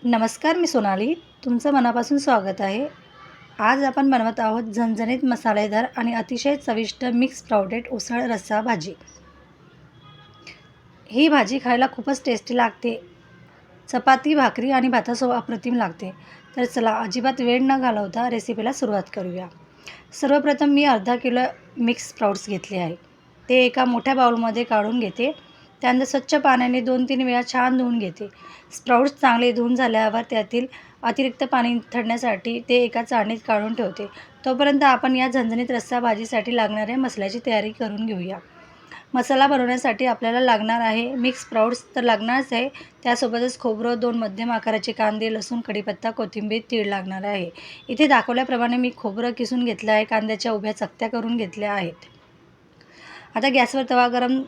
नमस्कार, मी सोनाली. तुमचं मनापासून स्वागत आहे. आज आपण बनवत आहोत झणझणीत मसालेदार आणि अतिशय चविष्ट मिक्स स्प्राउटेड उसळ रस्सा भाजी. ही भाजी खायला खूपच टेस्टी लागते. चपाती, भाकरी आणि भातासोबत अप्रतिम लागते. तर चला अजिबात वेळ न घालवता रेसिपीला सुरुवात करूया. सर्वप्रथम मी अर्धा किलो मिक्स स्प्राउट्स घेतले आहे. ते एका मोठ्या बाउलमध्ये काढून घेते. त्यानंतर स्वच्छ पाण्याने 2-3 वेळा छान धुवून घेते. स्प्राउट्स चांगले धुवून झाल्यावर त्यातील अतिरिक्त पाणी निथळण्यासाठी ते एका चाळणीत काढून ठेवते. तोपर्यंत आपण या झणझणीत रस्सा भाजीसाठी लागणाऱ्या मसाल्याची तयारी करून घेऊया. मसाला बनवण्यासाठी आपल्याला लागणार आहे मिक्स स्प्राउट्स तर लागणारच आहे. त्यासोबतच खोबरं, 2 मध्यम आकाराचे कांदे, लसूण, कढीपत्ता, कोथिंबीर, तीळ लागणार आहे. इथे दाखवल्याप्रमाणे मी खोबरं किसून घेतलं आहे. कांद्याच्या उभ्या चकत्या करून घेतल्या आहेत. आता गॅसवर तवा गरम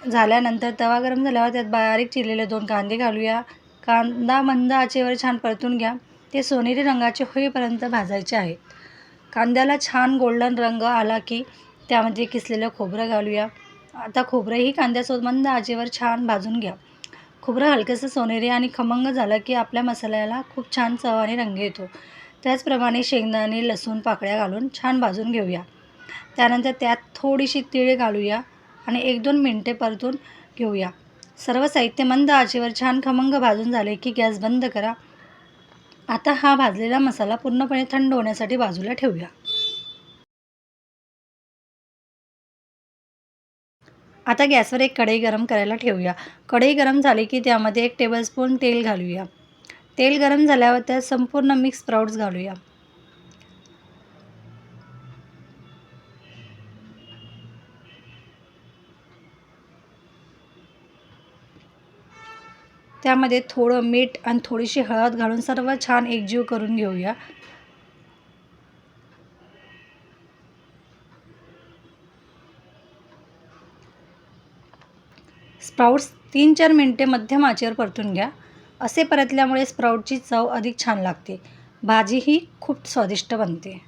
झाल्यानंतर त्यात बारीक चिरलेले 2 कांदे घालूया. कांदा मंद आचेवर छान परतून घ्या. ते सोनेरी रंगाचे होईपर्यंत भाजायचे आहेत. कांद्याला छान गोल्डन रंग आला की त्यामध्ये किसलेलं खोबरं घालूया. आता खोबरंही कांद्यासोबत मंद आचेवर छान भाजून घ्या. खोबरं हलकंसं सोनेरी आणि खमंग झालं की आपल्या मसाल्याला खूप छान चव आणि रंग येतो. त्याचप्रमाणे शेंगदाणे, लसूण पाकळ्या घालून छान भाजून घेऊया. त्यानंतर त्यात थोडीशी तीळ घालूया आणि 1-2 मिनिटे परतून घेऊया. सर्व साहित्य मंद आचेवर छान खमंग भाजून झाले की गॅस बंद करा. आता हा भाजलेला मसाला पूर्णपणे थंड होण्यासाठी बाजूला ठेवूया. आता गॅसवर एक कढई गरम करायला ठेवूया. कढई गरम झाली की त्यामध्ये 1 टेबलस्पून तेल घालूया. तेल गरम झाल्यावर त्यात संपूर्ण मिक्स स्प्राउट्स घालूया. त्यामध्ये थोडं मीठ आणि थोडीशी हळद घालून सर्व छान एकजीव करून घेऊया. स्प्राउट्स 3-4 मिनिटे मध्यम आचेवर परतून घ्या. असे परतल्यामुळे स्प्राउटची चव अधिक छान लागते. भाजीही खूप स्वादिष्ट बनते.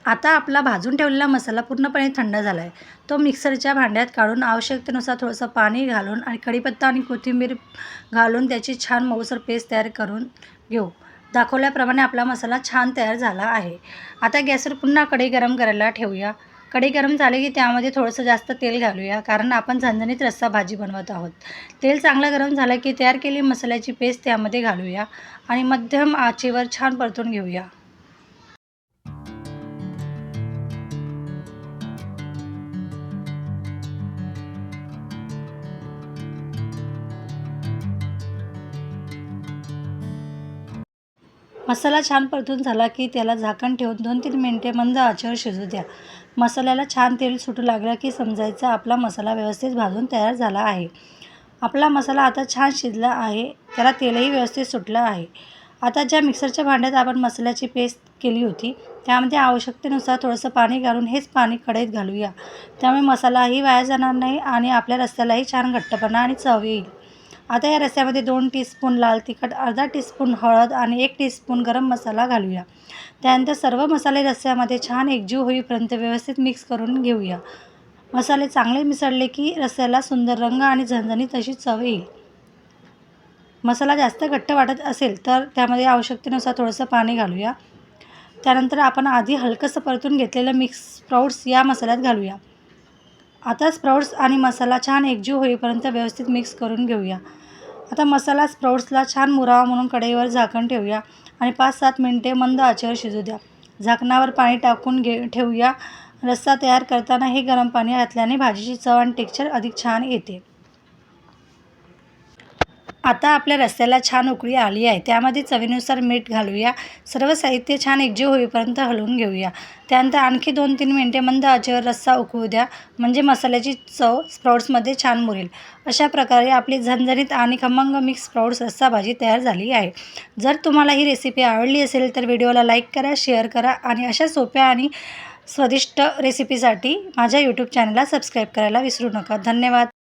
आता आपला भाजून ठेवलेला मसाला पूर्णपणे थंड झाला आहे. तो मिक्सरच्या भांड्यात काढून आवश्यकतेनुसार थोडंसं पाणी घालून आणि कढीपत्ता आणि कोथिंबीर घालून त्याची छान मऊसर पेस्ट तयार करून घेऊ. दाखवल्याप्रमाणे आपला मसाला छान तयार झाला आहे. आता गॅसवर पुन्हा कढई गरम करायला ठेवूया. कढई गरम झाली की त्यामध्ये थोडंसं जास्त तेल घालूया, कारण आपण झणझणीत रस्सा भाजी बनवत आहोत. तेल चांगलं गरम झालं की तयार केलेली मसाल्याची पेस्ट त्यामध्ये घालूया आणि मध्यम आचेवर छान परतून घेऊया. मसाला छान परतून झाला की त्याला झाकण ठेवून 2-3 मिनिटे मंद आचेवर शिजू द्या. मसाल्याला छान तेल सुटू लागलं की समजायचं आपला मसाला व्यवस्थित भाजून तयार झाला आहे. आपला मसाला आता छान शिजला आहे. त्याला तेलही व्यवस्थित सुटलं आहे. आता ज्या मिक्सरच्या भांड्यात आपण मसाल्याची पेस्ट केली होती त्यामध्ये आवश्यकतेनुसार थोडंसं पाणी घालून हेच पाणी कढईत घालूया. त्यामुळे मसालाही वाया जाणार नाही आणि आपल्या रस्स्यालाही छान घट्टपणा आणि चव येईल. आता या रस्स्यामध्ये 2 टीस्पून लाल तिखट, अर्धा टीस्पून हळद आणि 1 टीस्पून गरम मसाला घालूया. त्यानंतर सर्व मसाले रस्स्यामध्ये छान एकजीव होईपर्यंत व्यवस्थित मिक्स करून घेऊया. मसाले चांगले मिसळले की रस्स्याला सुंदर रंग आणि झणझणीत अशी चव येईल. मसाला जास्त घट्ट वाटत असेल तर त्यामध्ये आवश्यकतेनुसार थोडंसं पाणी घालूया. त्यानंतर आपण आधी हलकंसं परतून घेतलेलं मिक्स स्प्राउट्स या मसाल्यात घालूया. आता स्प्राउट्स आणि मसाला छान एकजीव होईपर्यंत व्यवस्थित मिक्स करून घेऊया. आता मसाला स्प्राउट्सला छान मुरावा म्हणून कढईवर झाकण ठेवूया आणि 5-7 मिनिटे मंद आचेवर शिजू द्या. झाकणावर पाणी टाकून ठेवूया. रस्सा तयार करताना हे गरम पाणी घातल्याने भाजीची चव आणि टेक्स्चर अधिक छान येते. आता आपल्या रस्स्याला छान उकळी आली आहे. त्यामध्ये चवीनुसार मीठ घालूया. सर्व साहित्य छान एकजीव होईपर्यंत हलवून घेऊया. त्यानंतर आणखी 2-3 मिनिटे मंद आचेवर रस्सा उकळू द्या, म्हणजे मसाल्याची चव स्प्राउट्समध्ये छान मुरेल. अशा प्रकारे आपली झणझणीत आणि खमंग मिक्स स्प्राउट्स रस्सा भाजी तयार झाली आहे. जर तुम्हाला ही रेसिपी आवडली असेल तर व्हिडिओला लाईक करा, शेअर करा आणि अशा सोप्या आणि स्वादिष्ट रेसिपीसाठी माझ्या यूट्यूब चॅनलला सबस्क्राईब करायला विसरू नका. धन्यवाद.